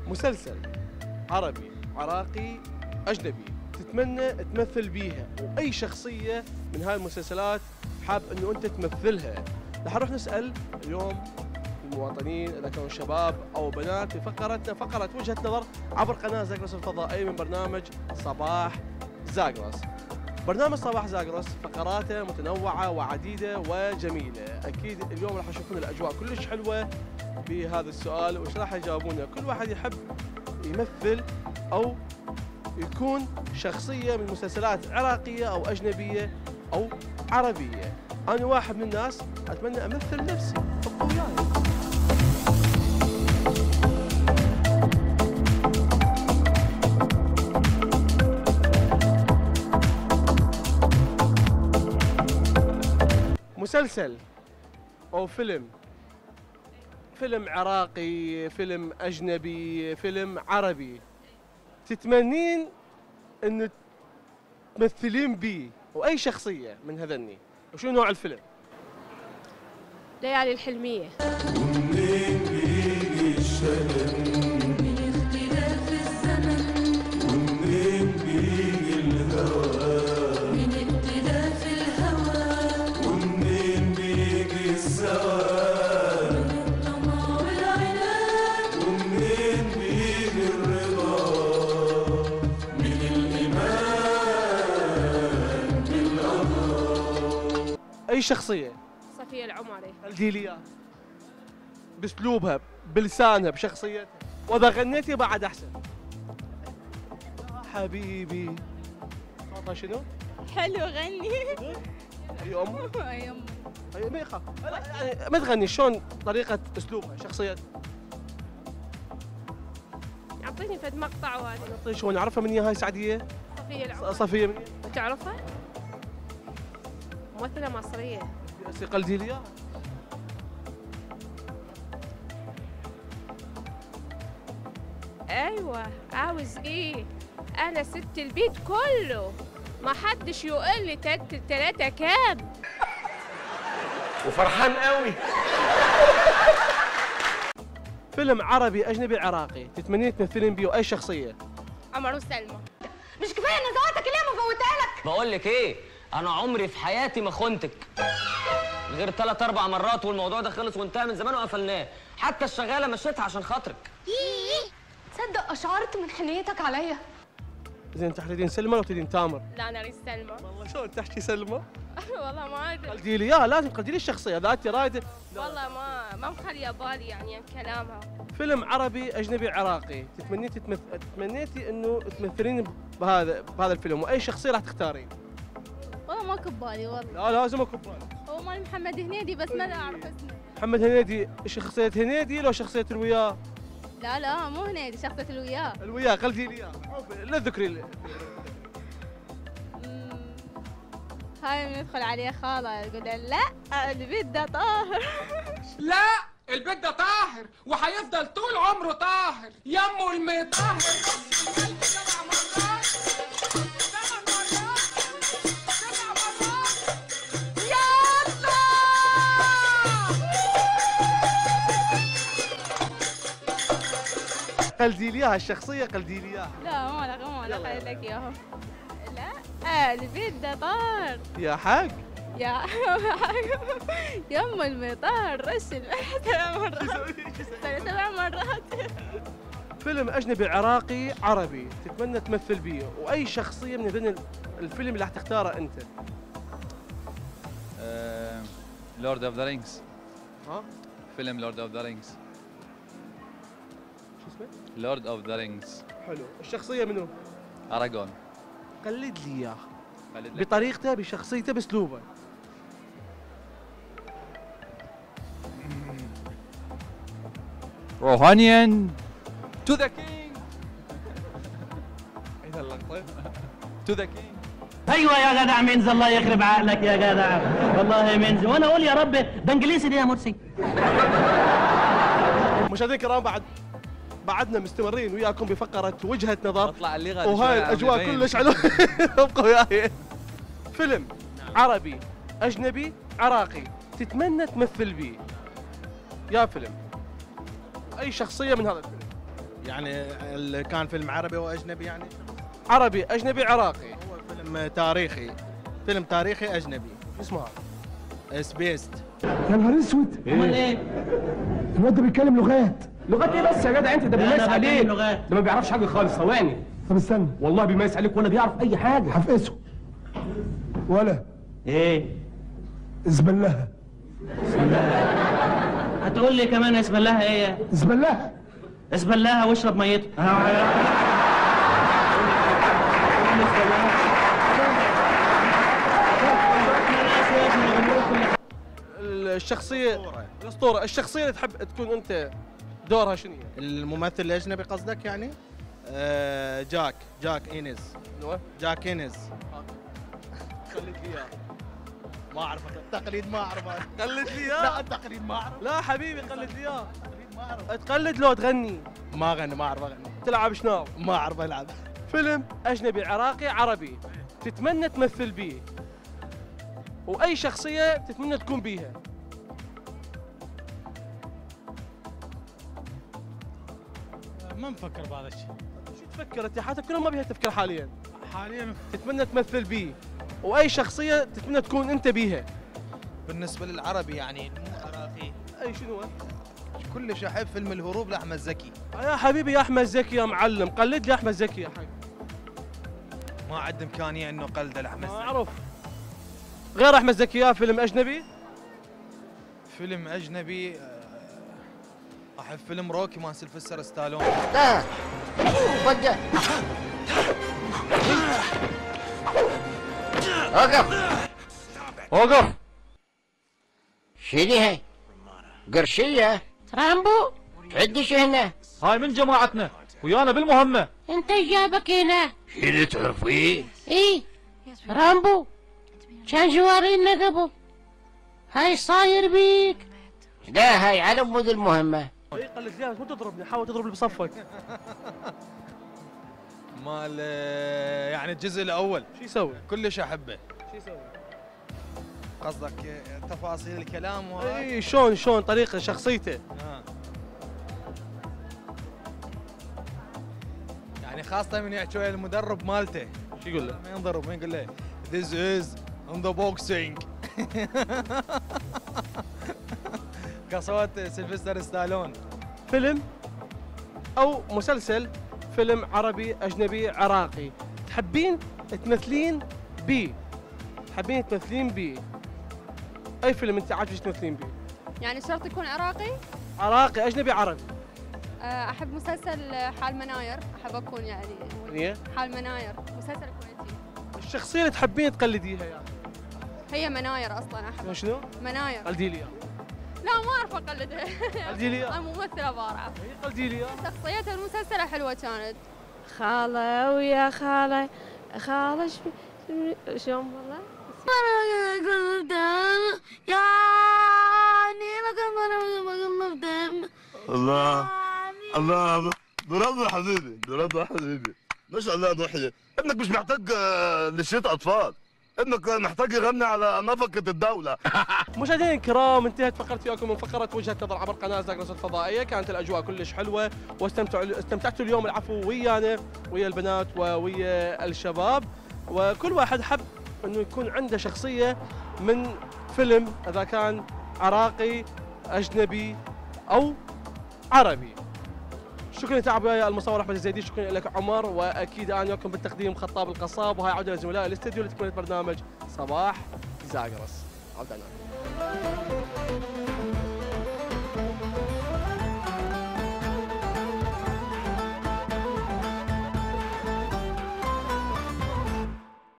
مسلسل عربي عراقي أجنبي تتمنى تمثل بيها، وأي شخصية من هاي المسلسلات حاب أنه أنت تمثلها. رح نروح نسأل اليوم المواطنين إذا كانوا شباب أو بنات في فقرتنا، فقرة وجهة نظر عبر قناة زاغرس الفضائية من برنامج صباح زاغرس. برنامج صباح زاغرس فقراته متنوعة وعديدة وجميلة. أكيد اليوم راح يشوفون الأجواء كلش حلوة بهذا السؤال، وإيش راح يجاوبونه. كل واحد يحب يمثل أو يكون شخصية من مسلسلات عراقية أو أجنبية أو عربية. أنا واحد من الناس أتمنى أمثل نفسي، ابقوا وياي. مسلسل أو فيلم عراقي، فيلم أجنبي، فيلم عربي تتمنين أن تمثلين بيه، وأي شخصية من هذني، وشو نوع الفيلم؟ ليالي الحلمية. ومنين بيجي الشلل من اختلاف الزمن، ومنين بيجي الهوى من اختلاف الهوى، ومنين بيجي السواد من الطمع والعناد، ومنين بيجي الرضا من الإيمان بالله. أي شخصية؟ صفية العمري. الجيليات باسلوبها، بلسانها، بشخصيتها، واذا غنيتي بعد احسن. يا حبيبي صوتها شنو؟ حلو غني. هي امه؟ اي امي. هي ما يخاف يعني ما تغني، شلون طريقة اسلوبها، شخصيتها؟ اعطيني فد مقطع وهذا. طيب شلون نعرفها من هي هاي سعدية؟ صفية العمري. صفية من تعرفها؟ ممثلة مصرية. ثقة الجيليات. ايوه عاوز ايه؟ انا ست البيت كله، ما حدش يقول لي تلاتة كام. وفرحان قوي. فيلم عربي اجنبي عراقي تتمنين تمثلين بيه، واي شخصية؟ عمر وسلمى. مش كفايه نزواتك اللي انا مفوتها لك؟ بقول لك ايه، انا عمري في حياتي ما خنتك غير 3 4 مرات، والموضوع ده خلص وانتهى من زمان وقفلناه. حتى الشغاله مشيتها عشان خاطرك. تصدق اشعرت من حنيتك عليا. زين انت تريدين سلمى ولا تريدين تامر؟ لا انا اريد سلمى. والله شلون تحكي سلمى؟ والله ما ادري. قلتي لي اياها، لازم تقلدي لي الشخصية اذا انت رايدة. والله ما مخليه بالي يعني كلامها. فيلم عربي اجنبي عراقي تمنيتي انه تمثلين بهذا الفيلم، واي شخصية راح تختارين؟ والله ماكو ببالي والله. لا لازم اكون بالك. هو مال محمد هنيدي بس ما اعرف اسمه. محمد هنيدي، شخصية هنيدي لو شخصية الوياه؟ لا مو هنيدي، شخصية الوياه. الوياه قلتي لي اياه، لا تذكري لي. هاي ندخل عليه خاله يقول له لا البيت ده طاهر. لا البيت ده طاهر وهيفضل طول عمره طاهر. يمه المطهر 7 مرات 7 مرات 7 مرات. يلا قلدي لي اياها الشخصية، قلدي لي اياها. لا ما لا خلي لك اياهم. لا البيت ده طاهر يا حق يا يم المطهر رش الملح 7 مرات 7 مرات. فيلم اجنبي عراقي عربي تتمنى تمثل بيه، واي شخصية من هذين الفيلم اللي راح تختاره انت؟ لورد اوف ذا رينجز. ها؟ فيلم لورد اوف ذا رينجز. شو اسمه؟ لورد اوف ذا رينجز. حلو، الشخصية منو؟ اراغون. قلد لي اياه بطريقته، بشخصيته، باسلوبه. روحانيان تو ذا كينج. اين اللقطة؟ تو ذا كينج. ايوه يا جدع منز، الله يخرب عقلك يا جدع، والله منز. وانا اقول يا رب ده انجليزي دي يا مرسي. مشاهدينا الكرام، بعد بعدنا مستمرين وياكم بفقره وجهه نظر. اطلع اللي غادي وهاي الاجواء كلش حلوه. ابقوا وياي. فيلم عربي اجنبي عراقي تتمنى تمثل بيه. يا فيلم اي شخصيه من هذا الفيلم. يعني كان فيلم عربي واجنبي يعني؟ عربي اجنبي عراقي. هو فيلم تاريخي، فيلم تاريخي اجنبي. شو اسمه هذا؟ سبيست. يا نهار اسود. امال ايه؟ الواد ده بيتكلم لغات. لغات ايه بس يا جدع انت؟ ده بيميز عليك. ده ما بيعرفش حاجه خالص. ثواني. طب استنى. والله بيميز عليك ولا بيعرف اي حاجه. حفقسه. ولا ايه؟ اسبلها. هتقول لي كمان اسم الله ايه؟ اسبلها. اسبلها واشرب ميته. الاسطوره الشخصيه اللي تحب تكون انت دورها شنو هي؟ الممثل الاجنبي قصدك يعني؟ جاك إينيز. جاك إينيز. خليت لي اياه. ما اعرف التقليد، ما اعرف. قلد لي اياه. لا التقليد ما اعرف. لا حبيبي قلد لي اياه. ما اعرف. تقلد لو تغني. ما اغني، ما اعرف اغني. تلعب شنو؟ ما اعرف العب. فيلم اجنبي عراقي عربي تتمنى تمثل بيه. واي شخصيه تتمنى تكون بيها. ما نفكر بهذا الشيء. شو تفكر انت؟ حياتك كلها ما بيها تفكير حاليا. حاليا تتمنى تمثل بيه واي شخصيه تتمنى تكون انت بيها. بالنسبه للعربي يعني مو عراقي. اي شنو؟ كلش احب فيلم الهروب لاحمد زكي. يا حبيبي يا احمد زكي يا معلم، قلد لي احمد زكي يا حبيبي. ما عندي امكانيه انه قلده لاحمد زكي. ما اعرف. غير احمد زكي يا فيلم اجنبي؟ فيلم اجنبي احب فيلم روكي مال سيلفستر ستالون. لا وقف. وقف وقف. شيلي هاي قرشية رامبو. تعدش هنا. هاي من جماعتنا ويانا بالمهمه. انت جابك هنا؟ شيلي تعرفيه؟ ايه رامبو كان جوارينا قبل. هاي صاير بيك؟ لا هاي على مود المهمة. اي قلد لي مو تضربني، حاول تضرب اللي بصفك. مال يعني الجزء الاول. شو يسوي؟ كلش احبه. شو يسوي؟ قصدك تفاصيل الكلام وهاي؟ اي شلون طريقه شخصيته. يعني خاصة من يحكي ويا المدرب مالته. شو يقول له؟ ما ينضرب، ما يقول له This is on the boxing. كصوت سيلفستر ستالون. فيلم او مسلسل، فيلم عربي اجنبي عراقي تحبين تمثلين بيه. تحبين تمثلين بيه. اي فيلم انت عاجبك تمثلين بيه؟ يعني شرط يكون عراقي؟ عراقي اجنبي عربي. احب مسلسل حال مناير، احب اكون يعني حال مناير، مسلسل كويتي. الشخصيه اللي تحبين تقلديها يعني؟ هي مناير اصلا احب. شنو؟ مناير. قلدي لي لا ما اعرف اقلدها. قلدي لي انا ممثله بعرف. قلدي لي شخصيتها المسلسله حلوه كانت. خالة ويا خالة خالة شلون والله؟ الله الله برافو حبيبي، برافو حبيبي، ما شاء الله ضحية. ابنك مش محتاج نشيط اطفال، ابنك محتاج يغني على نفقة الدولة. مشاهدينا الكرام، انتهت فقرتي وياكم من فقرة وجهة نظر عبر قناة زاغرس الفضائية. كانت الأجواء كلش حلوة واستمتعتوا اليوم العفو ويانا ويا البنات ويا الشباب، وكل واحد حب انه يكون عنده شخصية من فيلم، إذا كان عراقي أجنبي أو عربي. شكرا لتعب وياي المصور احمد الزيدي، شكرا لك عمر، واكيد انا وياكم بالتقديم خطاب القصاب، وهاي عوده لزملاء الاستديو لتكمله برنامج صباح زاغرس. عودة